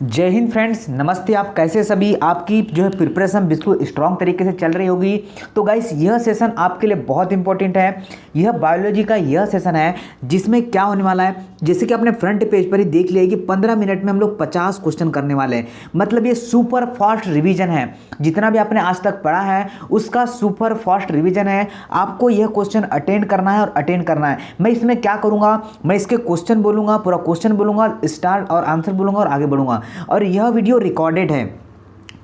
जय हिंद फ्रेंड्स, नमस्ते। आप कैसे सभी? आपकी जो है प्रिपरेशन बिल्कुल स्ट्रांग तरीके से चल रही होगी। तो गाइस, यह सेशन आपके लिए बहुत इंपॉर्टेंट है। यह बायोलॉजी का यह सेशन है जिसमें क्या होने वाला है, जैसे कि आपने फ्रंट पेज पर ही देख लिया है कि 15 मिनट में हम लोग 50 क्वेश्चन करने वाले हैं। मतलब ये सुपर फास्ट रिवीजन है। जितना भी आपने आज तक पढ़ा है उसका सुपर फास्ट रिवीजन है। आपको यह क्वेश्चन अटेंड करना है और अटेंड करना है। मैं इसमें क्या करूँगा, मैं इसके क्वेश्चन बोलूँगा, पूरा क्वेश्चन बोलूँगा, स्टार्ट और आंसर बोलूँगा और आगे बढ़ूँगा। और यह वीडियो रिकॉर्डेड है।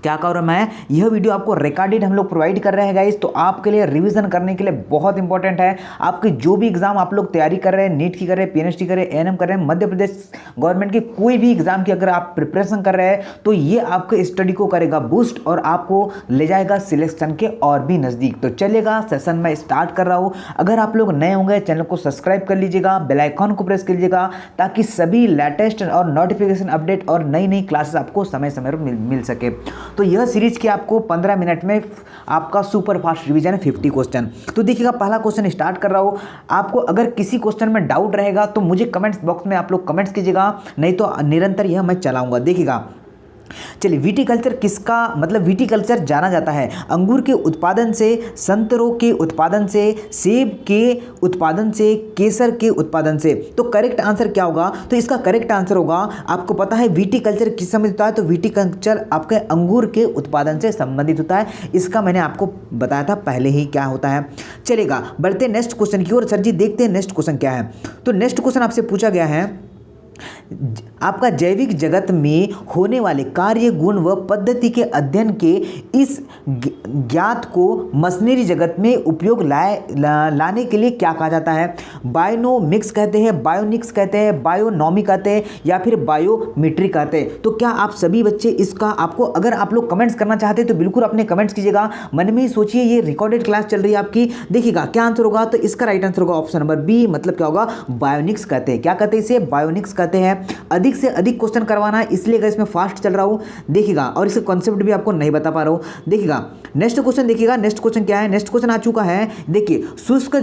क्या कर रहा हूं मैं, यह वीडियो आपको रिकॉर्डेड हम लोग प्रोवाइड कर रहे हैं गाइस। तो आपके लिए रिवीजन करने के लिए बहुत इंपॉर्टेंट है। आपके जो भी एग्जाम आप लोग तैयारी कर रहे हैं, नीट की कर रहे हैं, पीएनएसटी कर रहे हैं, एएनएम कर रहे हैं, मध्य प्रदेश गवर्नमेंट की कोई भी एग्जाम की अगर आप प्रिपरेशन कर रहे हैं तो ये आपके स्टडी को करेगा बूस्ट और आपको ले जाएगा सिलेक्शन के और भी नज़दीक। तो चलेगा, सेशन में स्टार्ट कर रहा हूँ। अगर आप लोग नए होंगे चैनल को सब्सक्राइब कर लीजिएगा, बेल आइकॉन को प्रेस कर लीजिएगा ताकि सभी लेटेस्ट और नोटिफिकेशन अपडेट और नई नई क्लासेस आपको समय समय पर मिल सके। तो यह सीरीज की आपको 15 मिनट में आपका सुपर फास्ट रिवीजन है 50 क्वेश्चन। तो देखिएगा, पहला क्वेश्चन स्टार्ट कर रहा हूँ। आपको अगर किसी क्वेश्चन में डाउट रहेगा तो मुझे कमेंट्स बॉक्स में आप लोग कमेंट्स कीजिएगा, नहीं तो निरंतर यह मैं चलाऊंगा। देखिएगा, चलिए, विटिकल्चर किसका मतलब विटिकल्चर जाना जाता है? अंगूर के उत्पादन से, संतरों के उत्पादन से, सेब के उत्पादन से, केसर के उत्पादन से। तो करेक्ट आंसर क्या होगा? तो इसका करेक्ट आंसर होगा, आपको पता है विटिकल्चर किस संबंधित होता है? तो विटिकल्चर आपके अंगूर के उत्पादन से संबंधित होता है। इसका मैंने आपको बताया था पहले ही क्या होता है। चलेगा, बढ़ते नेक्स्ट क्वेश्चन की ओर। सर जी, देखते हैं नेक्स्ट क्वेश्चन क्या है। तो नेक्स्ट क्वेश्चन आपसे पूछा गया है, आपका जैविक जगत में होने वाले कार्य, गुण व पद्धति के अध्ययन के इस ज्ञात को मशीनरी जगत में उपयोग लाने के लिए क्या कहा जाता है? बायोनोमिक्स कहते हैं, बायोनिक्स कहते हैं, बायोनॉमी कहते हैं या फिर बायोमेट्री कहते हैं। तो क्या आप सभी बच्चे इसका आपको, अगर आप लोग कमेंट्स करना चाहते हैं तो बिल्कुल अपने कमेंट्स कीजिएगा, मन में ही सोचिए। ये रिकॉर्डेड क्लास चल रही है आपकी। देखिएगा क्या आंसर होगा। तो इसका राइट आंसर होगा ऑप्शन नंबर बी। मतलब क्या होगा? बायोनिक्स कहते हैं। क्या कहते हैं इसे? बायोनिक्स कहते हैं। अधिक से अधिक क्वेश्चन करवाना है, इसलिए इसमें फास्ट चल रहा हूं। देखिएगा, और इसका कॉन्सेप्ट भी आपको नहीं बता पा रहा हूं। देखिएगा नेक्स्ट क्वेश्चन, देखिएगा नेक्स्ट क्वेश्चन क्या है। नेक्स्ट क्वेश्चन आ चुका है। देखिए, शुष्क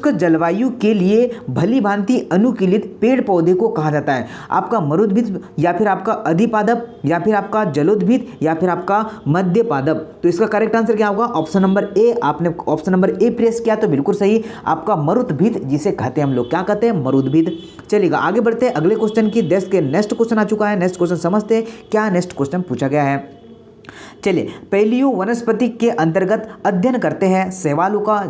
जलवायु के लिए भली भांति अनुकूलित पेड़ पौधे को कहा जाता है? आपका मरुद्भिद या फिर आपका अधिपादप या फिर आपका जलोद्भिद या फिर आपका मध्यपादप। तो इसका करेक्ट आंसर क्या होगा? Option number A. आपने ऑप्शन नंबर ए प्रेस किया तो बिल्कुल सही, आपका मरुद्भिद जिसे कहते हैं हम लोग। क्या कहते हैं? मरुद्भिद। चलिएगा, आगे बढ़ते हैं अगले क्वेश्चन की। देश के नेक्स्ट क्वेश्चन आ चुका है। नेक्स्ट क्वेश्चन समझते हैं क्या नेक्स्ट क्वेश्चन पूछा गया है। चलिए, पैलियो वनस्पति के अंतर्गत अध्ययन करते हैं शैवालों का,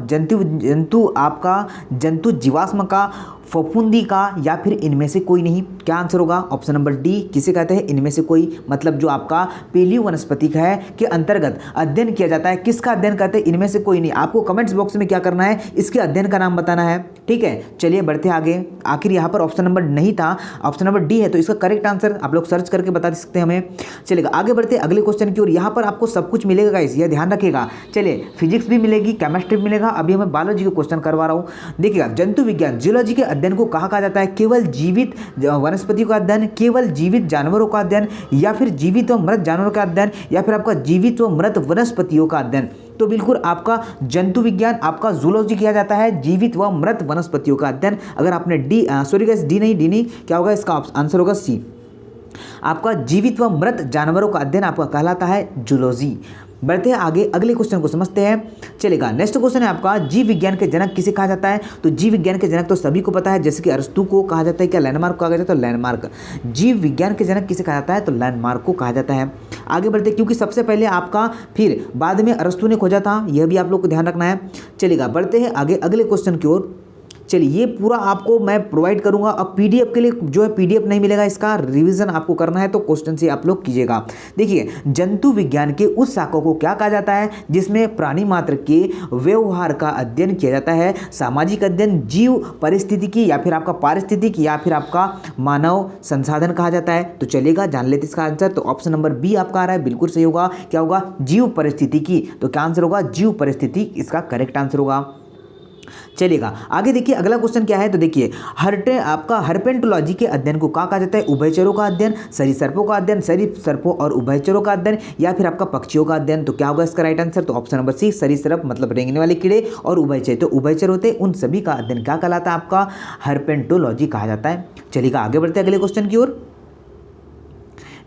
जंतु जीवाश्म का, फफूंदी का या फिर इनमें से कोई नहीं। क्या आंसर होगा? Option number D. किसे कहते हैं? इनमें से कोई। मतलब जो आपका पैलियो वनस्पति है के अंतर्गत अध्ययन किया जाता है, किसका अध्ययन करते हैं? इनमें से कोई नहीं। आपको कमेंट्स बॉक्स में क्या करना है, इसके अध्ययन का नाम बताना है। ठीक है, चलिए बढ़ते आगे। आखिर यहाँ पर ऑप्शन नंबर नहीं था, ऑप्शन नंबर डी है। तो इसका करेक्ट आंसर आप लोग सर्च करके बता सकते हैं हमें। चलेगा, आगे बढ़ते अगले क्वेश्चन की ओर। यहाँ पर आपको सब कुछ मिलेगा गाइस, यह ध्यान रखिएगा। चलिए, फिजिक्स भी मिलेगी, केमिस्ट्री भी मिलेगा। अभी मैं बायोलॉजी का क्वेश्चन करवा रहा हूँ। देखिएगा, जंतु विज्ञान जियोलॉजी के अध्ययन को कहा जाता है? केवल जीवित वनस्पति का अध्ययन, केवल जीवित जानवरों का अध्ययन या फिर जीवित व मृत जानवरों का अध्ययन या फिर आपका जीवित व मृत वनस्पतियों का अध्ययन। तो बिल्कुल आपका जंतु विज्ञान, आपका जूलॉजी किया जाता है जीवित व मृत वनस्पतियों का अध्ययन। अगर आपने डी नहीं, क्या होगा इसका आंसर? होगा सी। आपका जीवित व मृत जानवरों का अध्ययन आपका कहलाता है जूलॉजी। बढ़ते हैं आगे, अगले क्वेश्चन को समझते हैं। चलेगा, नेक्स्ट क्वेश्चन है आपका, जीव विज्ञान के जनक किसे कहा जाता है? तो जीव विज्ञान के जनक तो सभी को पता है, जैसे कि अरस्तु को कहा जाता है। क्या लैंडमार्क कहा जाता है? तो लैंडमार्क। जीव विज्ञान के जनक किसे कहा जाता है? तो लैंडमार्क को कहा जाता है। आगे बढ़ते, क्योंकि सबसे पहले आपका फिर बाद में अरस्तु ने खोजा था, यह भी आप लोग को ध्यान रखना है। चलेगा, बढ़ते हैं आगे अगले क्वेश्चन की ओर। चलिए, ये पूरा आपको मैं प्रोवाइड करूंगा। अब पीडीएफ के लिए जो है पीडीएफ नहीं मिलेगा, इसका रिवीजन आपको करना है तो क्वेश्चन से आप लोग कीजिएगा। देखिए, जंतु विज्ञान के उस शाखा को क्या कहा जाता है जिसमें प्राणी मात्र के व्यवहार का अध्ययन किया जाता है? सामाजिक अध्ययन, जीव परिस्थितिकी या फिर आपका पारिस्थितिकी या फिर आपका मानव संसाधन कहा जाता है? तो चलेगा, जान लेते इसका आंसर। तो ऑप्शन नंबर बी आपका आ रहा है, बिल्कुल सही होगा। क्या होगा? जीव परिस्थितिकी। तो क्या आंसर होगा? जीव परिस्थिति इसका करेक्ट आंसर होगा। चलेगा। आगे देखिए अगला क्वेश्चन क्या है, तो देखिए आपका हर्पेंटोलॉजी के अध्ययन को क्या कहा जाता है? उभयचरों का अध्ययन, सरीसृपों का अध्ययन, सरीसृपों और उभयचरों का अध्ययन, या फिर आपका पक्षियों का अध्ययन। तो क्या होगा इसका राइट आंसर? तो ऑप्शन नंबर सी, सरीसृप मतलब रेंगने वाले कीड़े, और उभयचर तो उभयचर होते हैं, उन सभी का अध्ययन क्या कहलाता है? आपका हर्पेंटोलॉजी कहा जाता है। चलिएगा आगे बढ़ते हैं अगले क्वेश्चन की ओर।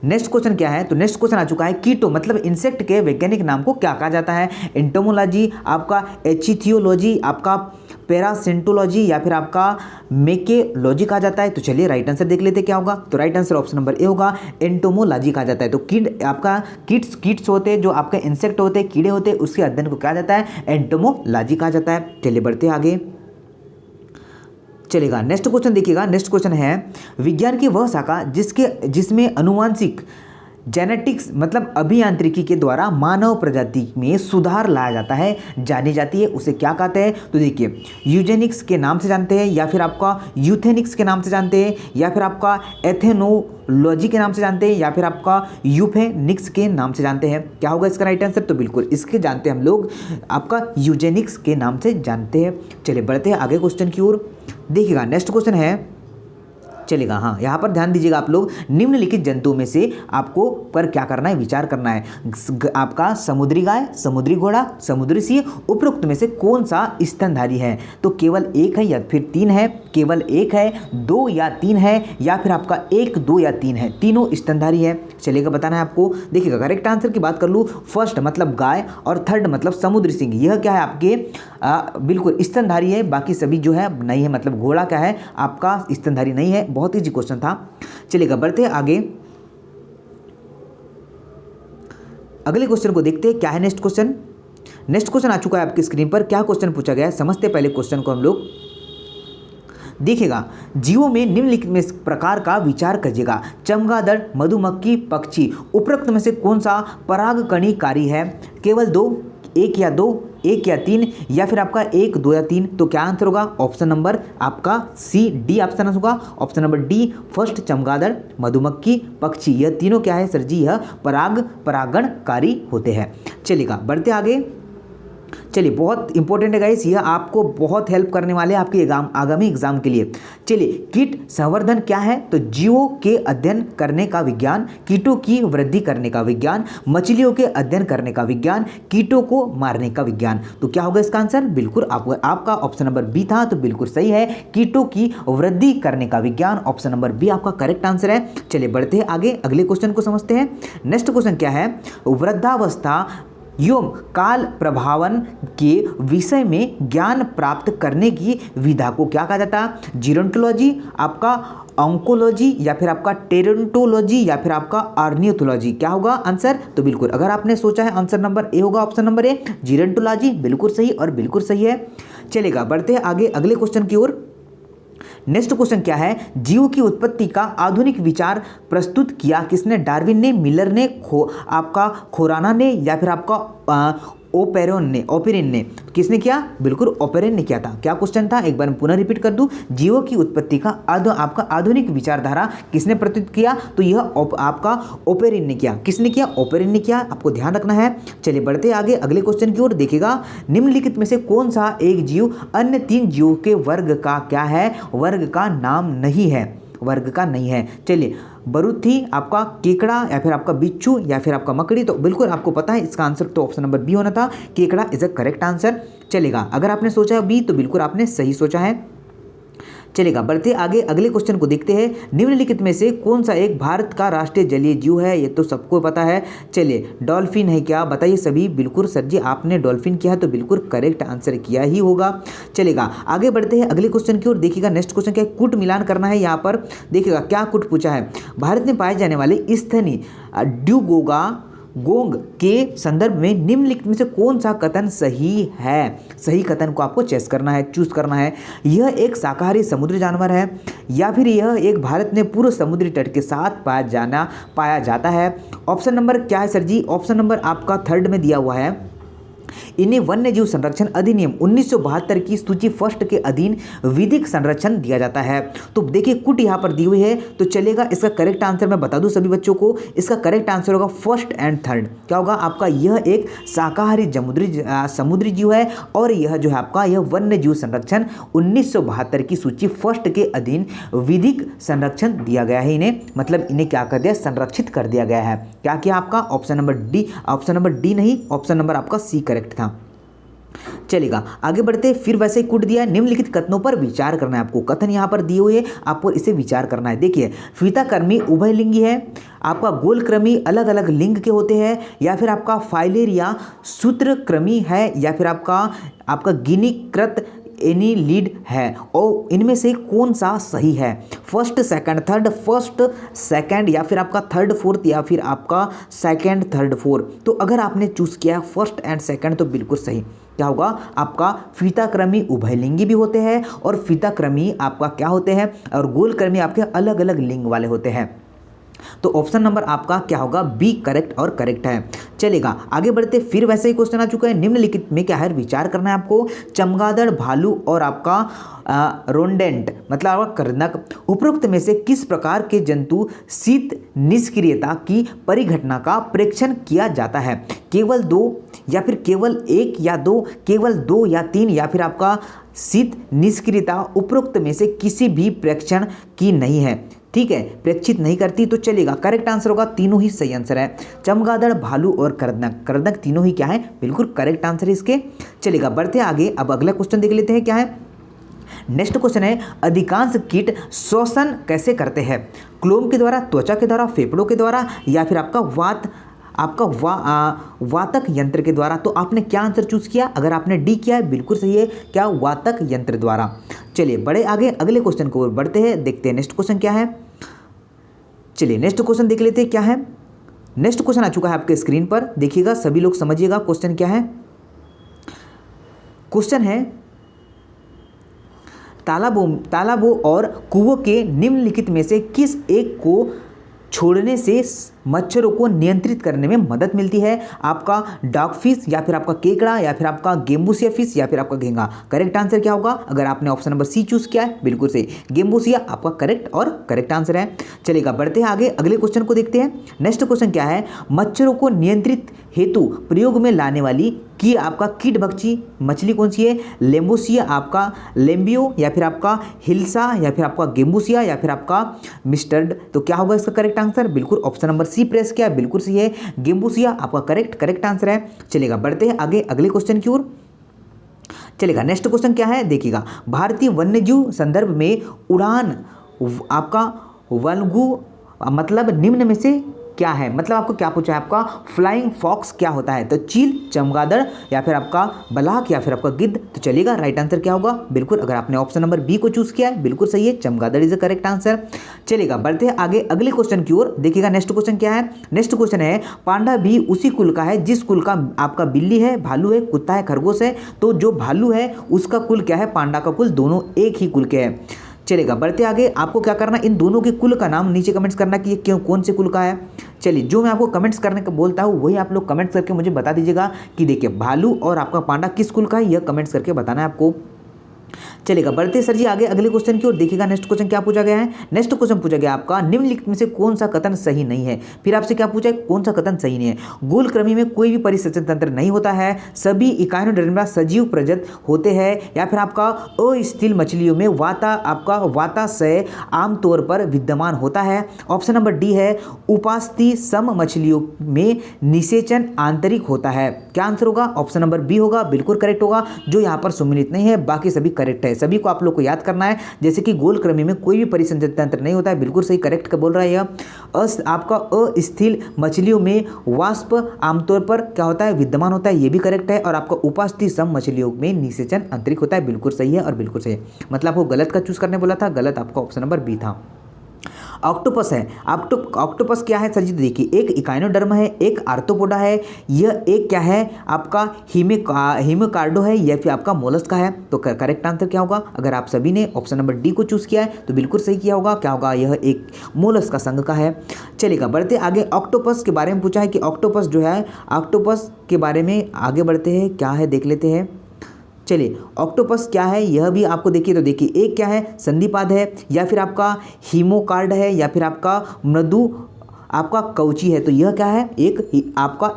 नेक्स्ट क्वेश्चन क्या है, तो नेक्स्ट क्वेश्चन आ चुका है, कीटो मतलब इंसेक्ट के वैज्ञानिक नाम को क्या कहा जाता है? एंटोमोलॉजी, आपका एचिथियोलॉजी, आपका पैरासिंटोलॉजी, या फिर आपका मेकेलॉजी कहा जाता है। तो चलिए राइट आंसर देख लेते क्या होगा। तो right answer option number A होगा, एंटोमोलॉजी कहा जाता है। तो आपका कीट्स होते हैं, जो आपके इंसेक्ट होते हैं, कीड़े होते हैं, उसके अध्ययन को कहा जाता है? एंटोमोलॉजी कहा जाता है। चलिए बढ़ते आगे। चलेगा नेक्स्ट क्वेश्चन देखिएगा। नेक्स्ट क्वेश्चन है, विज्ञान की वह शाखा जिसमें अनुवांशिक जेनेटिक्स मतलब अभियांत्रिकी के द्वारा मानव प्रजाति में सुधार लाया जाता है, जानी जाती है, उसे क्या कहते हैं? तो देखिए यूजेनिक्स के नाम से जानते हैं, या फिर आपका यूथेनिक्स के नाम से जानते हैं, या फिर आपका एथेनोलॉजी के नाम से जानते हैं, या फिर आपका यूफेनिक्स के नाम से जानते हैं। क्या होगा इसका राइट आंसर? तो बिल्कुल इसके जानते हैं हम लोग आपका यूजेनिक्स के नाम से जानते हैं। चलिए बढ़ते हैं आगे क्वेश्चन की ओर। देखिएगा नेक्स्ट क्वेश्चन है, चलेगा हाँ, यहाँ पर ध्यान दीजिएगा आप लोग, निम्नलिखित जंतुओं में से आपको पर क्या करना है? विचार करना है। आपका समुद्री गाय, समुद्री घोड़ा, समुद्री सिंह, उपरोक्त में से कौन सा स्तनधारी है? तो केवल एक है या फिर तीन है? केवल एक है, दो या तीन है, या फिर आपका एक, दो या तीन है? तीनों स्तनधारी है। चलेगा बताना है आपको। देखिएगा करेक्ट आंसर की बात कर लूँ, फर्स्ट मतलब गाय और थर्ड मतलब समुद्री सिंह, यह क्या है आपके बिल्कुल स्तनधारी है, बाकी सभी जो है नहीं है। मतलब घोड़ा क्या है आपका स्तनधारी नहीं है। बहुत इजी क्वेश्चन था। चलिएगा बढ़ते हैं आगे, अगले क्वेश्चन को देखते हैं क्या है। नेक्स्ट क्वेश्चन आ चुका है आपकी स्क्रीन पर। क्या क्वेश्चन पूछा गया है समझते पहले क्वेश्चन को हम लोग। देखिएगा जीवों में निम्नलिखित में इस प्रकार का विचार करिएगा, चमगादड़, मधुमक्खी, पक्षी, उपरोक्त में से कौन सा परागकणिकारी है? केवल दो, एक या दो, एक या तीन, या फिर आपका एक, दो या तीन? तो क्या आंसर होगा? ऑप्शन नंबर आपका सी, डी ऑप्शन होगा। ऑप्शन नंबर डी, फर्स्ट चमगादड़, मधुमक्खी, पक्षी, यह तीनों क्या है सर जी? यह परागणकारी होते हैं। चलिएगा बढ़ते आगे। चलिए बहुत इंपॉर्टेंट है गाइस, यह आपको बहुत हेल्प करने वाले हैं आपके आगामी एग्जाम के लिए। चलिए कीट संवर्धन क्या है? तो जीवों के अध्ययन करने का विज्ञान, कीटों की वृद्धि करने का विज्ञान, मछलियों के अध्ययन करने का विज्ञान, कीटों को मारने का विज्ञान। तो क्या होगा इसका आंसर? बिल्कुल आपका ऑप्शन नंबर बी था, तो बिल्कुल सही है, कीटों की वृद्धि करने का विज्ञान। ऑप्शन नंबर बी आपका करेक्ट आंसर है। चलिए बढ़ते हैं आगे, अगले क्वेश्चन को समझते हैं। नेक्स्ट क्वेश्चन क्या है, वृद्धावस्था एवं काल प्रभावन के विषय में ज्ञान प्राप्त करने की विधा को क्या कहा जाता है? जीरोंटोलॉजी, आपका ऑन्कोलॉजी, या फिर आपका टेरेंटोलॉजी, या फिर आपका आर्नियोथोलॉजी? क्या होगा आंसर? तो बिल्कुल अगर आपने सोचा है आंसर नंबर ए होगा, ऑप्शन नंबर ए जीरोंटोलॉजी, बिल्कुल सही और बिल्कुल सही है। चलेगा बढ़ते हैं आगे अगले क्वेश्चन की ओर। नेक्स्ट क्वेश्चन क्या है, जीव की उत्पत्ति का आधुनिक विचार प्रस्तुत किया किसने? डार्विन ने, मिलर ने, आपका खोराना ने, या फिर आपका ओपेरिन ने? किसने किया? बिल्कुल ओपेरिन ने किया था। क्या क्वेश्चन था एक बार पुनः रिपीट कर दूं, जीवों की उत्पत्ति का आपका आधुनिक विचारधारा किसने प्रस्तुत किया? तो यह आपका ओपेरिन ने किया। किसने किया? ओपेरिन ने किया, आपको ध्यान रखना है। चलिए बढ़ते आगे अगले क्वेश्चन की ओर। देखिएगा निम्नलिखित में से कौन सा एक जीव अन्य तीन जीवों के वर्ग का क्या है? वर्ग का नाम नहीं है, वर्ग का नहीं है। चलिए बरूथी, आपका केकड़ा, या फिर आपका बिच्छू, या फिर आपका मकड़ी? तो बिल्कुल आपको पता है इसका आंसर तो ऑप्शन नंबर बी होना था, केकड़ा इज अ करेक्ट आंसर। चलेगा अगर आपने सोचा है बी तो बिल्कुल आपने सही सोचा है। चलेगा बढ़ते आगे अगले क्वेश्चन को देखते हैं। निम्नलिखित में से कौन सा एक भारत का राष्ट्रीय जलीय जीव है? ये तो सबको पता है। चलिए डॉल्फिन है क्या? बताइए सभी। बिल्कुल सर जी आपने डॉल्फिन किया है, तो बिल्कुल करेक्ट आंसर किया ही होगा। चलेगा आगे बढ़ते हैं अगले क्वेश्चन की ओर। देखिएगा नेक्स्ट क्वेश्चन क्या है, कूट मिलान करना है यहाँ पर। देखिएगा क्या कूट पूछा है, भारत में पाए जाने वाले स्थनीय गोंग के संदर्भ में निम्नलिखित में से कौन सा कथन सही है? सही कथन को आपको चूज करना है। यह एक शाकाहारी समुद्री जानवर है, या फिर यह एक भारत में पूर्व समुद्री तट के साथ पाया जाता है। ऑप्शन नंबर क्या है सर जी? ऑप्शन नंबर आपका थर्ड में दिया हुआ है, इन्हें वन्य जीव संरक्षण अधिनियम 1972 की सूची फर्स्ट के अधीन विधिक संरक्षण दिया जाता है। तो देखिए कुट यहाँ पर दी हुई है, तो चलेगा इसका करेक्ट आंसर मैं बता दूं सभी बच्चों को, इसका करेक्ट आंसर होगा फर्स्ट एंड थर्ड। क्या होगा आपका, यह एक शाकाहारी समुद्री जीव है और यह जो है आपका यह वन्य जीव संरक्षण 1972 की सूची फर्स्ट के अधीन विधिक संरक्षण दिया गया है इन्हें, मतलब इन्हें क्या कर दिया, संरक्षित कर दिया गया है। क्या किया आपका ऑप्शन नंबर डी नहीं, ऑप्शन नंबर आपका सी करेक्ट था। चलेगा आगे बढ़ते, फिर वैसे ही कुट दिया है, निम्नलिखित कथनों पर विचार करना है आपको। कथन यहाँ पर दिए हुए, आपको इसे विचार करना है। देखिए फीताकृमि उभयलिंगी है, आपका गोलकृमि अलग अलग लिंग के होते हैं, या फिर आपका फाइलेरिया सूत्रकृमि है, या फिर आपका गिनीकृत एनीलिड है, और इनमें से कौन सा सही है। First second third, first second, या फिर आपका थर्ड फोर्थ, या फिर आपका सेकंड थर्ड फोर्थ। तो अगर आपने चूज़ किया फर्स्ट एंड सेकंड तो बिल्कुल सही। क्या होगा आपका, फीताकृमि उभयलिंगी भी होते हैं और फीताकृमि आपका क्या होते हैं, और गोलकृमि आपके अलग अलग लिंग वाले होते हैं। तो ऑप्शन नंबर आपका क्या होगा, बी करेक्ट और करेक्ट है। चलेगा आगे बढ़ते, फिर वैसे ही क्वेश्चन आ चुका है, निम्नलिखित में क्या है, विचार करना है आपको। चमगादड़, भालू और आपका रोडेंट मतलब आपका कर्दनक, उपरोक्त में से किस प्रकार के जंतु शीत निष्क्रियता की परिघटना का प्रेक्षण किया जाता है। केवल दो, या फिर केवल एक या दो, केवल दो या तीन, या फिर आपका शीत निष्क्रियता उपरोक्त में से किसी भी प्रेक्षण की नहीं है। ठीक है, प्रेक्षित नहीं करती, तो चलेगा करेक्ट आंसर होगा, तीनों ही सही आंसर है। चमगादड़, भालू और कर्दनक तीनों ही क्या है, बिल्कुल करेक्ट आंसर है इसके। चलेगा बढ़ते आगे, अब अगला क्वेश्चन देख लेते हैं क्या है। नेक्स्ट क्वेश्चन है, अधिकांश कीट श्वसन कैसे करते हैं। क्लोम के द्वारा, त्वचा के द्वारा, फेफड़ों के द्वारा, या फिर वातक यंत्र के द्वारा। तो आपने क्या आंसर चूज किया, अगर आपने डी किया है बिल्कुल सही है, क्या वातक यंत्र द्वारा। चलिए बड़े आगे अगले क्वेश्चन को बढ़ते हैं, देखते हैं नेक्स्ट क्वेश्चन क्या है। चलिए नेक्स्ट क्वेश्चन देख लेते हैं क्या है। नेक्स्ट क्वेश्चन आ चुका है आपके स्क्रीन पर, देखिएगा सभी लोग समझिएगा क्वेश्चन क्या है। क्वेश्चन है, तालाबों और कुओं के निम्नलिखित में से किस एक को छोड़ने से मच्छरों को नियंत्रित करने में मदद मिलती है। आपका डॉग फिश, या फिर आपका केकड़ा, या फिर आपका गेम्बूसिया फिश, या फिर आपका घेंगा। करेक्ट आंसर क्या होगा, अगर आपने ऑप्शन नंबर सी चूज किया है बिल्कुल सही, गेम्बूसिया आपका करेक्ट और करेक्ट आंसर है। चलेगा बढ़ते हैं आगे, अगले क्वेश्चन को देखते हैं। नेक्स्ट क्वेश्चन क्या है, मच्छरों को नियंत्रित हेतु प्रयोग में लाने वाली की आपका कीट भक्षी मछली कौन सी है। लेम्बोसिया, आपका लेम्बियो, या फिर आपका हिल्सा, या फिर आपका गेम्बूसिया, या फिर आपका मिस्टर्ड। तो क्या होगा इसका करेक्ट आंसर, बिल्कुल ऑप्शन नंबर सी प्रेस किया, बिल्कुल सही है, गेम्बूसिया आपका करेक्ट आंसर है। चलेगा बढ़ते हैं आगे अगले क्वेश्चन की ओर। चलेगा नेक्स्ट क्वेश्चन क्या है, देखिएगा भारतीय वन्यजीव संदर्भ में उड़ान आपका वल्गु मतलब निम्न में से क्या है, मतलब आपको क्या पूछा है, आपका फ्लाइंग फॉक्स क्या होता है। तो चील, चमगादड़, या फिर आपका बलाक, या फिर आपका गिद्ध। तो चलिएगा राइट आंसर क्या होगा, बिल्कुल अगर आपने ऑप्शन नंबर बी को चूज किया है बिल्कुल सही है, चमगादड़ इज द करेक्ट आंसर। चलेगा बढ़ते हैं आगे अगले क्वेश्चन की ओर, देखिएगा नेक्स्ट क्वेश्चन क्या है। नेक्स्ट क्वेश्चन है, पांडा भी उसी कुल का है जिस कुल का आपका बिल्ली है, भालू है, कुत्ता है, खरगोश है। तो जो भालू है उसका कुल क्या है, पांडा का कुल, दोनों एक ही कुल के हैं। चलेगा बढ़ते आगे, आपको क्या करना, इन दोनों के कुल का नाम नीचे कमेंट्स करना कि ये क्यों कौन से कुल का है। चलिए जो मैं आपको कमेंट्स करने को बोलता हूँ वही आप लोग कमेंट्स करके मुझे बता दीजिएगा कि देखिए भालू और आपका पांडा किस कुल का है, यह कमेंट्स करके बताना है आपको। चलेगा बढ़ते सर जी आगे अगले क्वेश्चन की ओर, देखिएगा नेक्स्ट क्वेश्चन क्या पूछा गया है। नेक्स्ट क्वेश्चन पूछा गया आपका, निम्नलिखित में से कौन सा कथन सही नहीं है। फिर आपसे क्या पूछा है, कौन सा कथन सही नहीं है। गोलकृमि में कोई भी परिसंचरण तंत्र नहीं होता है, सभी इकाइनोडर्मा सजीव प्रजात होते हैं, या फिर आपका अस्थिल मछलियों में वाताशय आमतौर पर विद्यमान होता है। ऑप्शन नंबर डी है, उपास्थि सम मछलियों में निषेचन आंतरिक होता है। क्या आंसर होगा, ऑप्शन नंबर बी होगा, बिल्कुल करेक्ट होगा। जो यहाँ पर सम्मिलित नहीं है बाकी सभी करेक्ट है, सभी को आप लोग को याद करना है। जैसे कि गोलकृमि में कोई भी परिसंचरण तंत्र नहीं होता है, बिल्कुल सही करेक्ट बोल रहा है यह। आपका अस्थिल मछलियों में वाष्प आमतौर पर क्या होता है, विद्यमान होता है, ये भी करेक्ट है। और आपका उपास्थि सम मछलियों में निषेचन आंतरिक होता है, बिल्कुल सही है और बिल्कुल सही है। मतलब आपको गलत का चूज करने बोला था, गलत आपका ऑप्शन नंबर बी था। ऑक्टोपस है। ऑक्टोपस क्या है सर जी? तो देखिए, एक इकाइनोडर्म है, एक आर्थ्रोपोडा है, यह एक क्या है आपका हीमिकार्डो है, या फिर आपका मोलस्का है। तो करेक्ट आंसर क्या होगा? अगर आप सभी ने ऑप्शन नंबर डी को चूज़ किया है तो बिल्कुल सही किया होगा। क्या होगा? यह एक मोलस्का संघ का है। चलेगा, बढ़ते आगे। ऑक्टोपस के बारे में पूछा है कि ऑक्टोपस जो है, ऑक्टोपस के बारे में आगे बढ़ते हैं, क्या है देख लेते हैं। चलिए, ऑक्टोपस क्या है यह भी आपको देखिए, तो देखिए एक क्या है संधिपाद है, या फिर आपका हीमोकार्ड है, या फिर आपका मृदु आपका कवची है। तो यह क्या है? एक आपका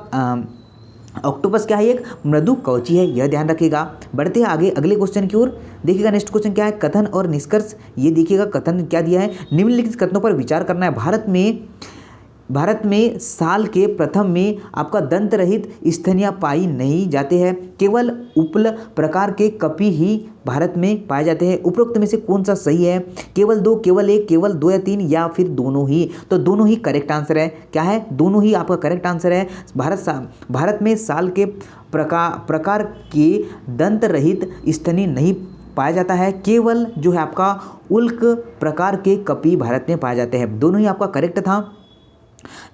ऑक्टोपस क्या है? एक मृदु कवची है, यह ध्यान रखिएगा। बढ़ते हैं आगे अगले क्वेश्चन की ओर। देखिएगा नेक्स्ट क्वेश्चन क्या है, कथन और निष्कर्ष। ये देखिएगा कथन क्या दिया है, निम्नलिखित कथनों पर विचार करना है। भारत में साल के प्रथम में आपका दंत रहित स्तनियाँ पाई नहीं जाते हैं, केवल उपल प्रकार के कपी ही भारत में पाए जाते हैं। उपरोक्त में से कौन सा सही है? केवल दो, केवल एक, केवल दो या तीन, या फिर दोनों ही? तो दोनों ही करेक्ट आंसर है। क्या है? दोनों ही आपका करेक्ट आंसर है। भारत में साल के प्रकार के दंत रहित स्तनी नहीं पाया जाता है, केवल जो है आपका उल्क प्रकार के कपी भारत में पाए जाते हैं। दोनों ही आपका करेक्ट था।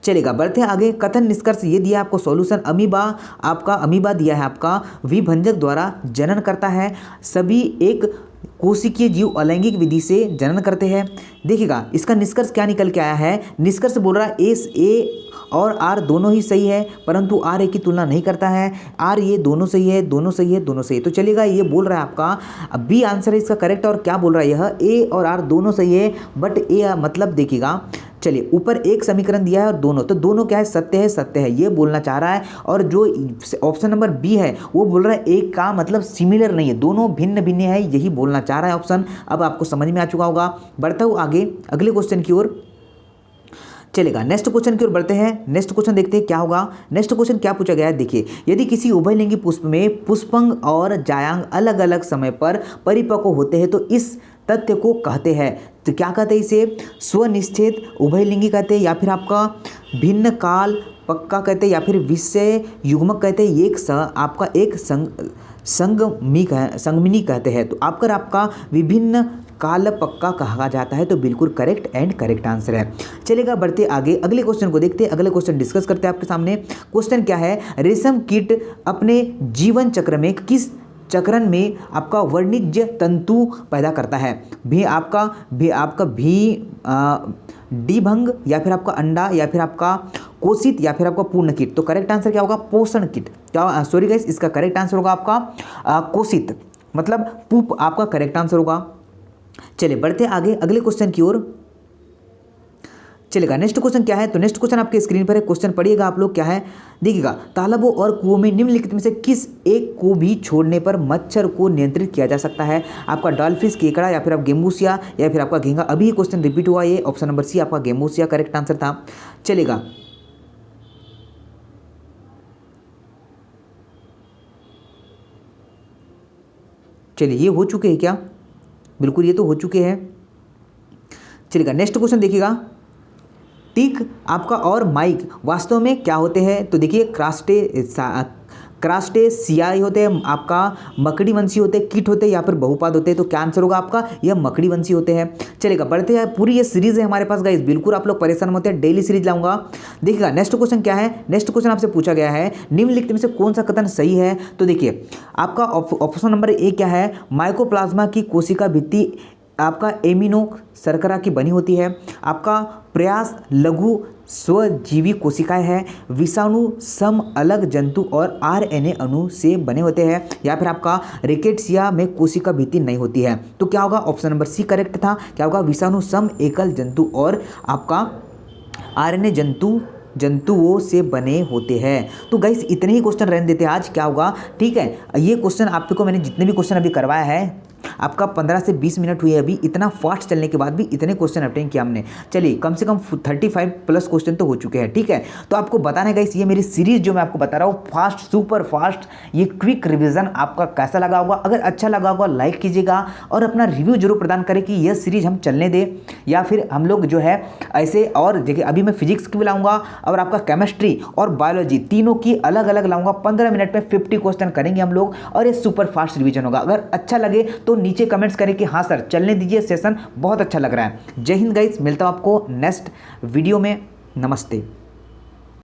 चलेगा, बढ़ते हैं आगे। कथन निष्कर्ष ये दिया आपको सॉल्यूशन। अमीबा दिया है आपका विभंजक द्वारा जनन करता है। सभी एक कोशिकीय जीव अलैंगिक विधि से जनन करते हैं। देखिएगा इसका निष्कर्ष क्या निकल के आया है। निष्कर्ष बोल रहा है ए और आर दोनों ही सही है, परंतु आर ए की तुलना नहीं करता है। आर ये दोनों सही है, दोनों सही है, दोनों सही है। तो चलेगा, ये बोल रहा है आपका बी आंसर है इसका करेक्ट। और क्या बोल रहा है यह? ए और आर दोनों सही है, बट ए मतलब देखिएगा, चलिए ऊपर एक समीकरण दिया है और दोनों, तो दोनों क्या है? सत्य है, सत्य है, ये बोलना चाह रहा है। और जो ऑप्शन नंबर बी है वो बोल रहा है एक का मतलब सिमिलर नहीं है, दोनों भिन्न भिन्न है, यही बोलना चाह रहा है ऑप्शन। अब आपको समझ में आ चुका होगा। बढ़ता हूँ आगे अगले क्वेश्चन की ओर। चलेगा, नेक्स्ट क्वेश्चन की ओर बढ़ते हैं। नेक्स्ट क्वेश्चन देखते हैं क्या होगा। नेक्स्ट क्वेश्चन क्या पूछा गया है, देखिए, यदि किसी उभयलिंगी पुष्प में पुष्पंग और जायांग अलग अलग समय पर परिपक्व होते हैं तो इस तथ्य को कहते हैं, तो क्या कहते हैं इसे? स्वनिश्चित उभयलिंगी कहते हैं, या फिर आपका भिन्न काल पक्का कहते हैं, या फिर विषय युग्मक कहते हैं, आपका एक संगमिनी कहते हैं। तो आपका विभिन्न काल पक्का कहा जाता है, तो बिल्कुल करेक्ट एंड करेक्ट आंसर है। चलेगा, बढ़ते आगे अगले क्वेश्चन को देखते हैं। अगले क्वेश्चन डिस्कस करते हैं आपके सामने। क्वेश्चन क्या है, रेशम कीट अपने जीवन चक्र में किस चक्रण में आपका वाणिज्य तंतु पैदा करता है? डिभंग, या फिर आपका अंडा, या फिर आपका कोशित, या फिर आपका पूर्ण कीट? तो करेक्ट आंसर क्या होगा? पोषण कीट। क्या सॉरी गाइस, इसका करेक्ट आंसर होगा आपका कोशित, मतलब पूप आपका करेक्ट आंसर होगा। चलिए बढ़ते आगे अगले क्वेश्चन की ओर। चलेगा, नेक्स्ट क्वेश्चन क्या है, तो नेक्स्ट क्वेश्चन आपके स्क्रीन पर है, क्वेश्चन पढ़िएगा आप लोग। क्या है देखिएगा, तालाबों और कुओं में निम्नलिखित में से किस एक को भी छोड़ने पर मच्छर को नियंत्रित किया जा सकता है? आपका डॉल्फिश, केकड़ा, या फिर आप गेम्बूसिया, या फिर आपका घेंगा? अभी क्वेश्चन रिपीट हुआ, ये ऑप्शन नंबर सी आपका गेम्बूसिया करेक्ट आंसर था। चलेगा, चलिए ये हो चुके हैं क्या? बिल्कुल ये तो हो चुके हैं। चलिएगा, नेक्स्ट क्वेश्चन देखिएगा, टिक आपका और माइक वास्तव में क्या होते हैं? तो देखिए क्रास्टेसियाई होते हैं, आपका मकड़ी वंशी होते हैं, कीट होते हैं, या फिर बहुपाद होते हैं। तो क्या आंसर होगा आपका? यह मकड़ी वंशी होते हैं। चलेगा, बढ़ते हैं। पूरी ये सीरीज है हमारे पास गाइस, बिल्कुल आप लोग परेशान मत हैं, डेली सीरीज लाऊंगा। देखिएगा नेक्स्ट क्वेश्चन क्या है। नेक्स्ट क्वेश्चन आपसे पूछा गया है, निम्नलिखित में से कौन सा कथन सही है? तो देखिए आपका ऑप्शन नंबर ए क्या है, माइकोप्लाज्मा की कोशिका भित्ति आपका एमिनो शर्करा की बनी होती है। आपका प्रयास लघु स्वजीवी कोशिकाएं हैं, विषाणु सम अलग जंतु और आरएनए अणु से बने होते हैं, या फिर आपका रिकेट्सिया में कोशिका भित्ति नहीं होती है। तो क्या होगा? ऑप्शन नंबर सी करेक्ट था। क्या होगा? विषाणु सम एकल जंतु और आपका आरएनए जंतुओं से बने होते हैं। तो गाइस इतने ही क्वेश्चन रहने देते हैं आज। क्या होगा? ठीक है, ये क्वेश्चन आपको मैंने जितने भी क्वेश्चन अभी करवाया है, आपका 15 से 20 मिनट हुए अभी, इतना फास्ट चलने के बाद भी इतने क्वेश्चन अटेंड किया हमने। चलिए कम से कम 35 प्लस क्वेश्चन तो हो चुके हैं। ठीक है, तो आपको बताना है गाइस, ये मेरी सीरीज जो मैं आपको बता रहा हूँ, फास्ट सुपर फास्ट ये क्विक रिवीजन आपका कैसा लगा होगा? अगर अच्छा लगा होगा लाइक कीजिएगा और अपना रिव्यू जरूर प्रदान करें कि यह सीरीज हम चलने दें, या फिर हम लोग जो है ऐसे और जगह, अभी मैं फिजिक्स की भी लाऊंगा और आपका केमिस्ट्री और बायोलॉजी तीनों की अलग अलग लाऊंगा। 15 मिनट में 50 क्वेश्चन करेंगे हम लोग, और ये सुपर फास्ट रिवीजन होगा। अगर अच्छा लगे तो तो नीचे कमेंट्स करें कि हाँ सर चलने दीजिए, सेशन बहुत अच्छा लग रहा है। जय हिंद गाइस, मिलता हूँ आपको नेक्स्ट वीडियो में। नमस्ते।